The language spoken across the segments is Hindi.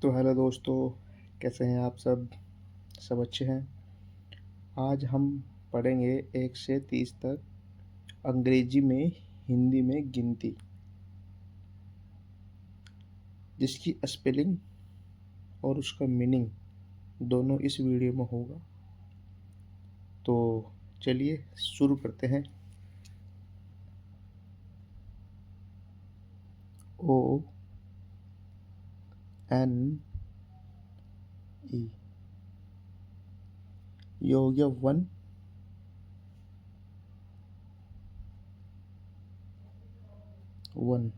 तो हेलो दोस्तों, कैसे हैं आप सब? सब अच्छे हैं। आज हम पढ़ेंगे 1 से 30 तक अंग्रेजी में, हिंदी में गिनती, जिसकी स्पेलिंग और उसका मीनिंग दोनों इस वीडियो में होगा। तो चलिए शुरू करते हैं। O N E, ये हो गया one. One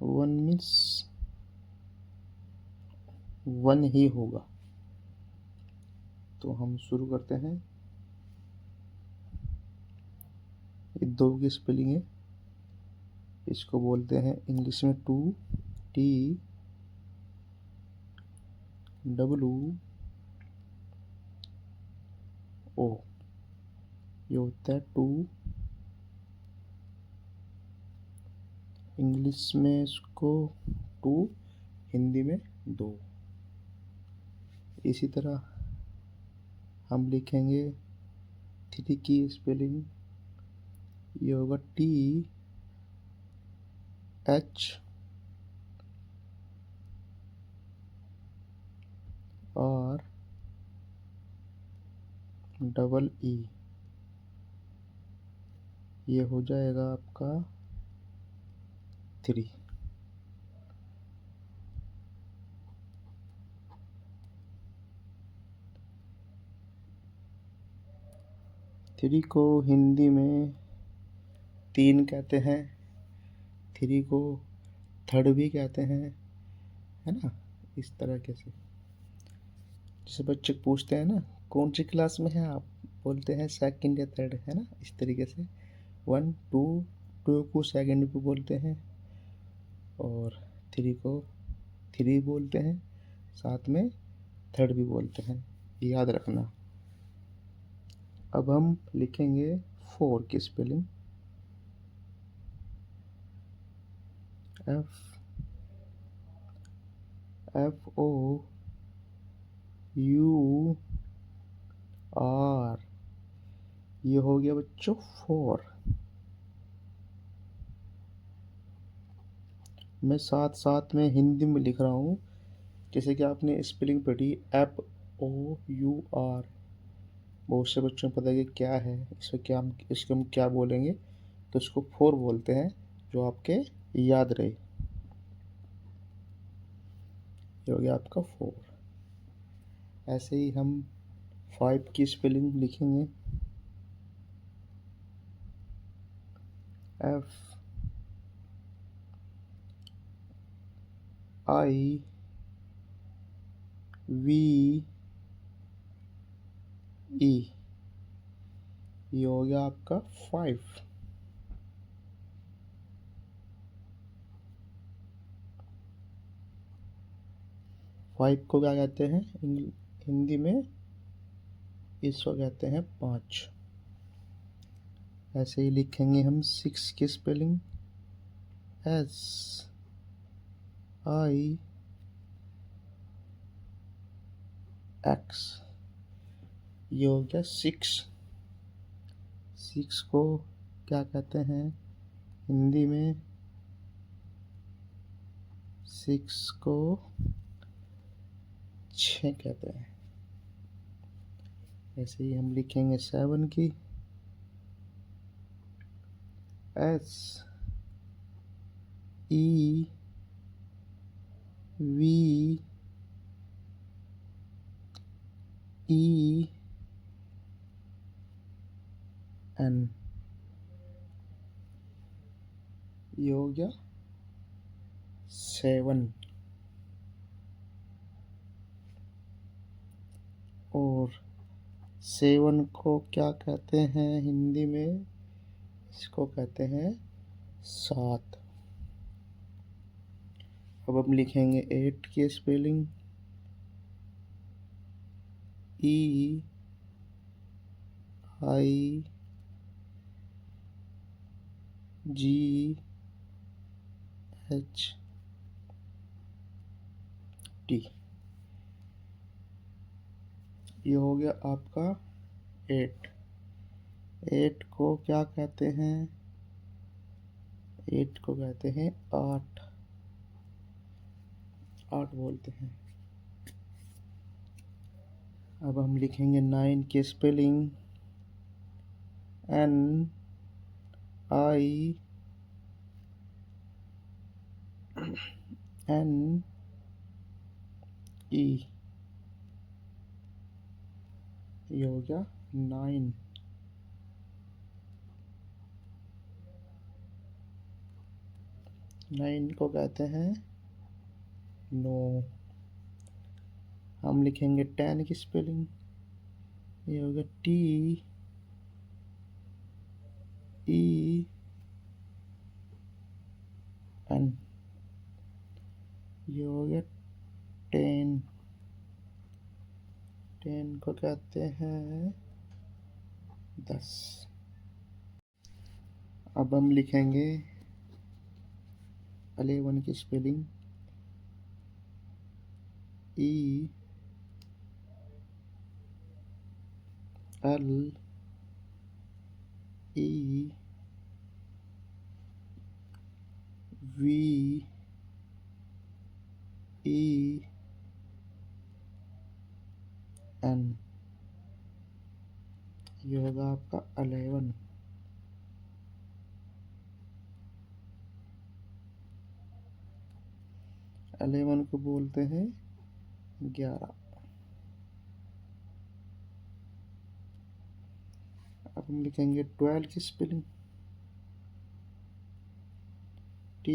one means one ही होगा। तो हम शुरू करते हैं। ये दो की स्पेलिंग है। इसको बोलते हैं इंग्लिश में टू, TWO। ये होता है टू। इंग्लिश में इसको टू, हिंदी में दो। इसी तरह हम लिखेंगे थ्री की स्पेलिंग। ये होगा THREE। ये हो जाएगा आपका थ्री। थ्री को हिंदी में तीन कहते हैं। थ्री को थर्ड भी कहते हैं, है ना। इस तरह से जैसे बच्चे पूछते हैं ना, कौन सी क्लास में हैं आप, बोलते हैं सेकंड या थर्ड, है ना। इस तरीके से वन टू, टू को सेकंड पे बोलते हैं और थ्री को थ्री बोलते हैं, साथ में थर्ड भी बोलते हैं, याद रखना। अब हम लिखेंगे फोर की स्पेलिंग। FOUR। ये हो गया बच्चों फोर। मैं साथ साथ में हिंदी में लिख रहा हूँ। जैसे कि आपने स्पेलिंग पढ़ी FOUR, बहुत से बच्चों को पता है कि क्या है, इसको हम क्या बोलेंगे। तो इसको फोर बोलते हैं, जो आपके याद रहे। ये हो गया आपका फोर। ऐसे ही हम फाइव की स्पेलिंग लिखेंगे। FIVE। ये हो गया आपका फाइव। फाइव को क्या कहते हैं हिंदी में? इसको कहते हैं पाँच। ऐसे ही लिखेंगे हम सिक्स की स्पेलिंग। SIX। ये हो गया सिक्स। सिक्स को क्या कहते हैं हिंदी में? सिक्स को छः कहते हैं। ऐसे ही हम लिखेंगे सेवन की। SEVEN। ये हो गया सेवन। और सेवन को क्या कहते हैं हिंदी में? इसको कहते हैं सात। अब हम लिखेंगे एट की स्पेलिंग। EIGH। टी। ये हो गया आपका 8। 8 को क्या कहते हैं? 8 को कहते हैं 8। 8 बोलते हैं। अब हम लिखेंगे 9 की spelling N I N E। ये हो गया 9। 9 को कहते हैं 9। हम लिखेंगे 10 की स्पेलिंग। ये हो गया T E N। ये हो गया 10। 10 को कहते हैं 10। अब हम लिखेंगे 11 की spelling E L E V E N। ये होगा आपका 11। 11 को बोलते हैं 11। अब हम लिखेंगे 12 की spelling T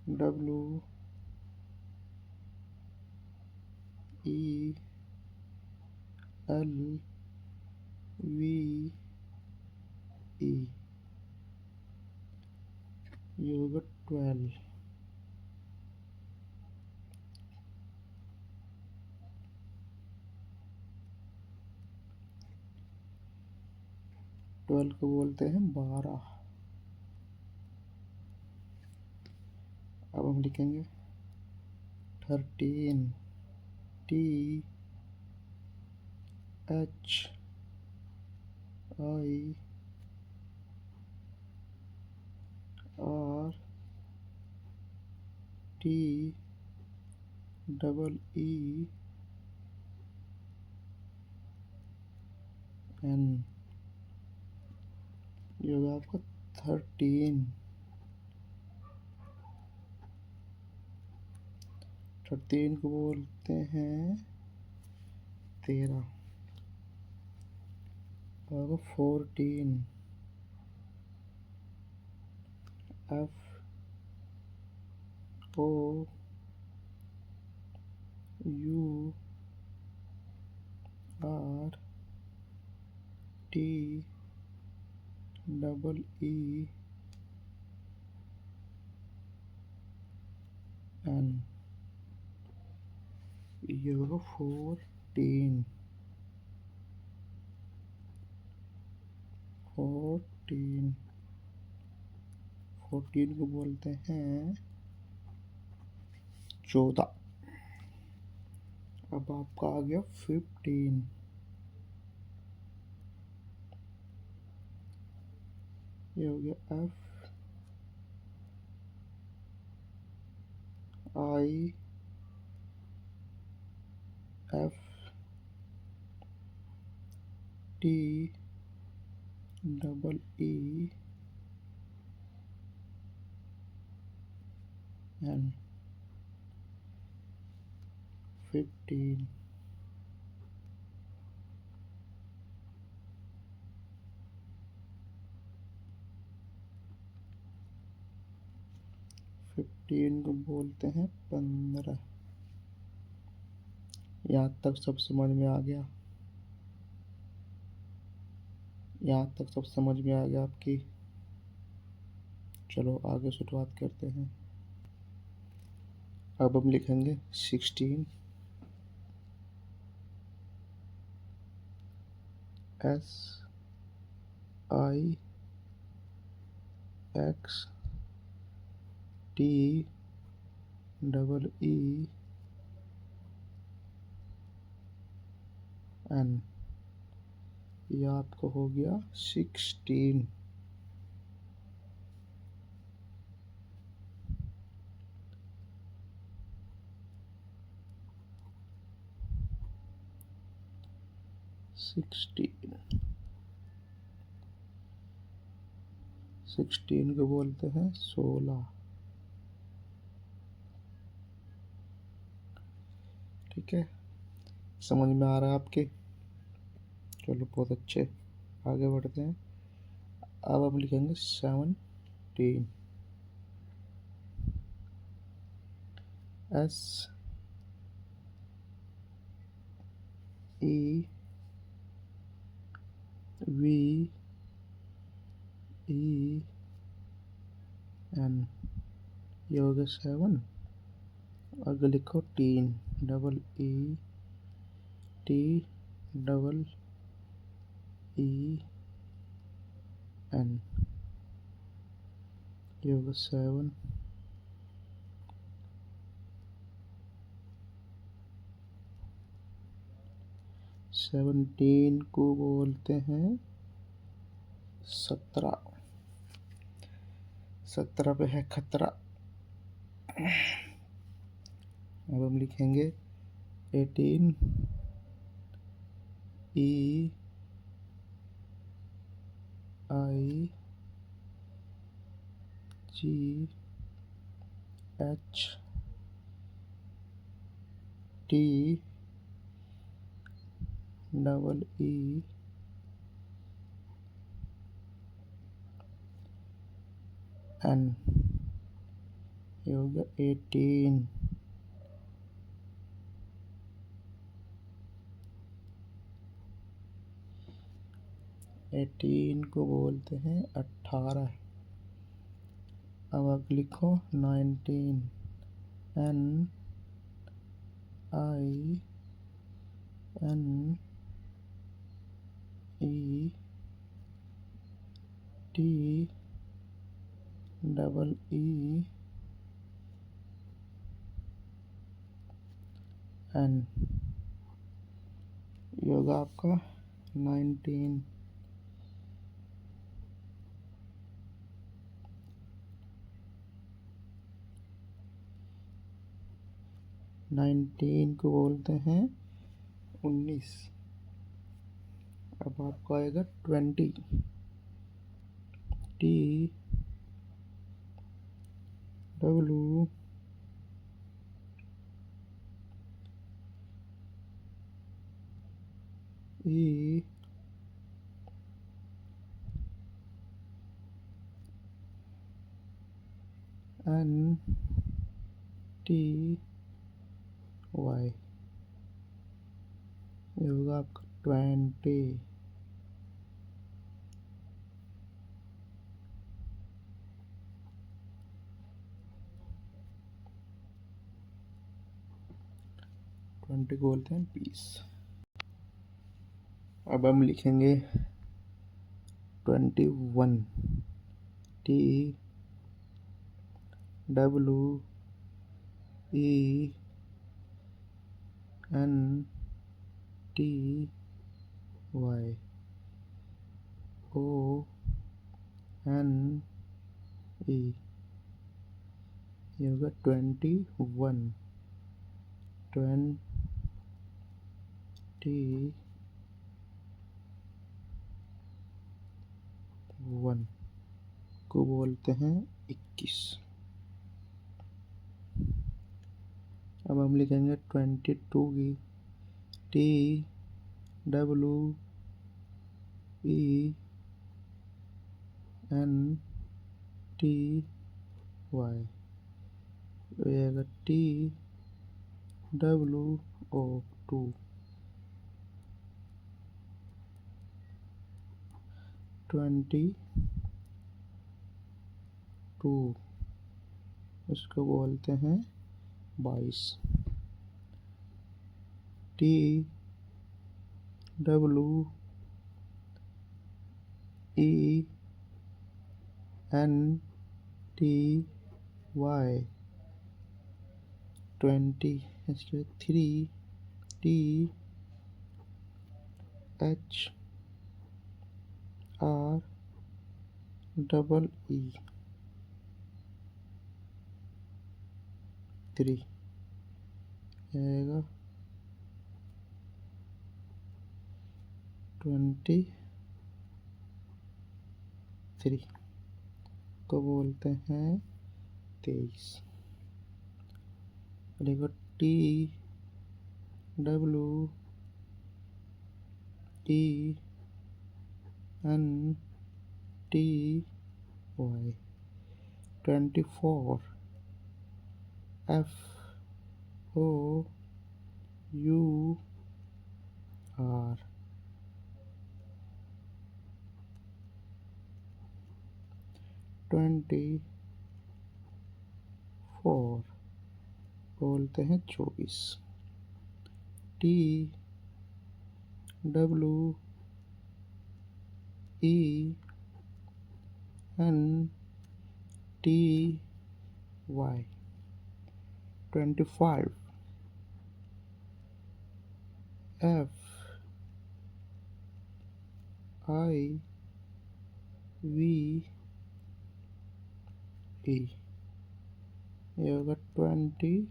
W E L V E। ये होगा 12। 12 को बोलते हैं 12। अब हम लिखेंगे 13 T H I R T double E N। ये होगा आपका 13। 13 को बोलते हैं 13। और 14 F O U R T double E N। ये होगा 14। 14। 14 को बोलते हैं 14। अब आपका आ गया 15। ये हो गया F I F T double E N। 15। 15 को बोलते हैं 15। यहाँ तक सब समझ में आ गया? यहाँ तक सब समझ में आ गया आपकी? चलो आगे शुरुआत करते हैं। अब हम लिखेंगे 16 S I X T double E N, ये आपको हो गया 16। सिक्सटीन को बोलते हैं 16। ठीक है, समझ में आ रहा है आपके? चलो बहुत अच्छे, आगे बढ़ते हैं। अब हम लिखेंगे 17। S E V E N, ये हो गया 7। आगे लिखो teen, double E T double E N, ये होगा 7। 17 को बोलते हैं 17। 17 पे है खतरा। अब हम लिखेंगे 18 E I G H T double E N, ये हो गया 18। 18 को बोलते हैं 18। अब आप लिखो 19, N I N E T double E N, ये होगा आपका 19। 19 को बोलते हैं 19। अब आपको आएगा 20, T W E N T Y, ये होगा आपका 20। को बोलते हैं पीस। अब हम लिखेंगे 21, T W E N T Y O N E, ये होगा 21। 21 को बोलते हैं 21। अब हम लिखेंगे 22 की, T W E N T Y, ये टी डब्लू ओ 2। 22, इसको बोलते हैं 22। T W E N T Y, 20 इसके 3 T H R double E 3 आएगा 23 को बोलते हैं 23। देखो T W E N T Y 24 F O U R 24 बोलते हैं 24। T W E N T Y 25 F I V E ये होगा 25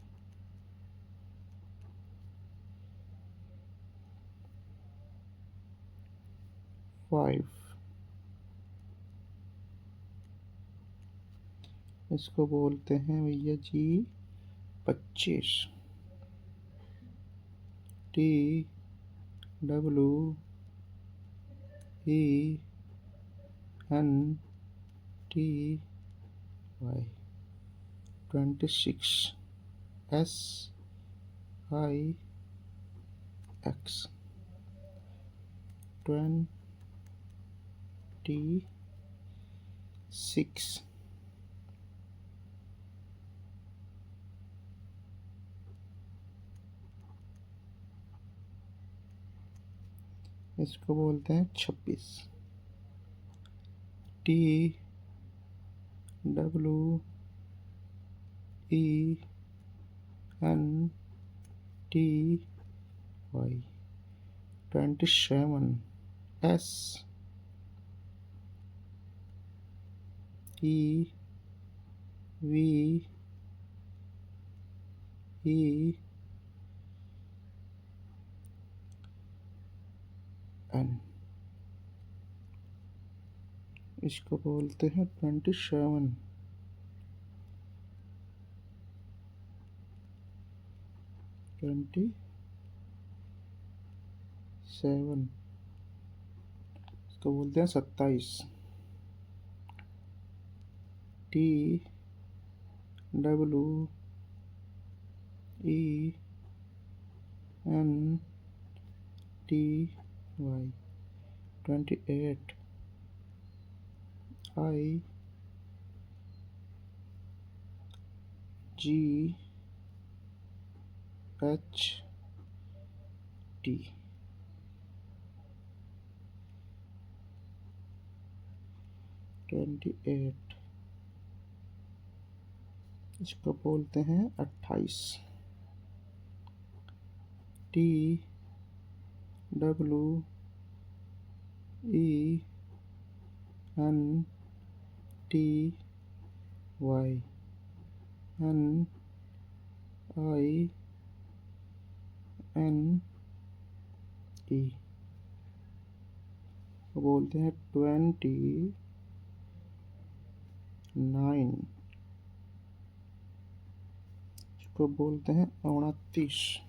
इसको बोलते हैं भैया जी 25। T W E N T Y 26 S I X 26। इसको बोलते हैं 26। T W E N T Y 27 S E V E N इसको बोलते हैं 27। इसको बोलते हैं 27। T W E N T Y 28 I G H T 28 इसको बोलते हैं 28। T W E N T Y N I N E को बोलते हैं 29। इसको बोलते हैं 29।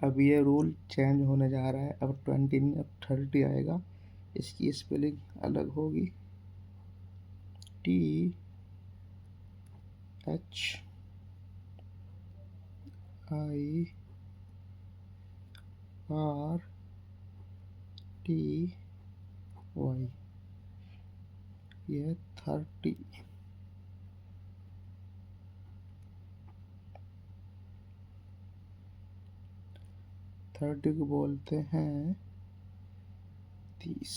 अब ये रूल चेंज होने जा रहा है। अब 20 नहीं, अब 30 आएगा। इसकी स्पेलिंग अलग होगी। T H I R T Y ये 30। को बोलते हैं 30।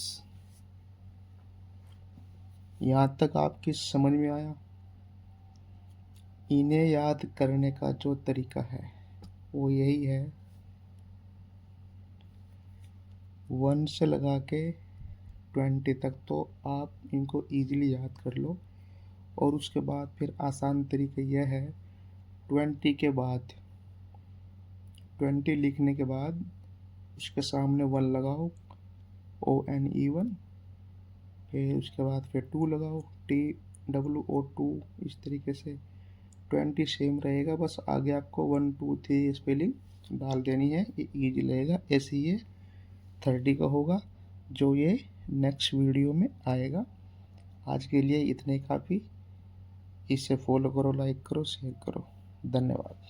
यहाँ तक आपकी समझ में आया? इन्हें याद करने का जो तरीका है वो यही है, 1 से लगा के 20 तक तो आप इनको ईजिली याद कर लो। और उसके बाद फिर आसान तरीका यह है, 20 के बाद 20 लिखने के बाद उसके सामने 1 लगाओ, ONE 1। फिर उसके बाद फिर 2 लगाओ, TWO2। इस तरीके से 20 सेम रहेगा, बस आगे आपको 1 2 3 स्पेलिंग डाल देनी है, ये ईजी लगेगा। ऐसे ये 30 का होगा जो ये नेक्स्ट वीडियो में आएगा। आज के लिए इतने काफ़ी। इसे फॉलो करो, लाइक करो, शेयर करो। धन्यवाद।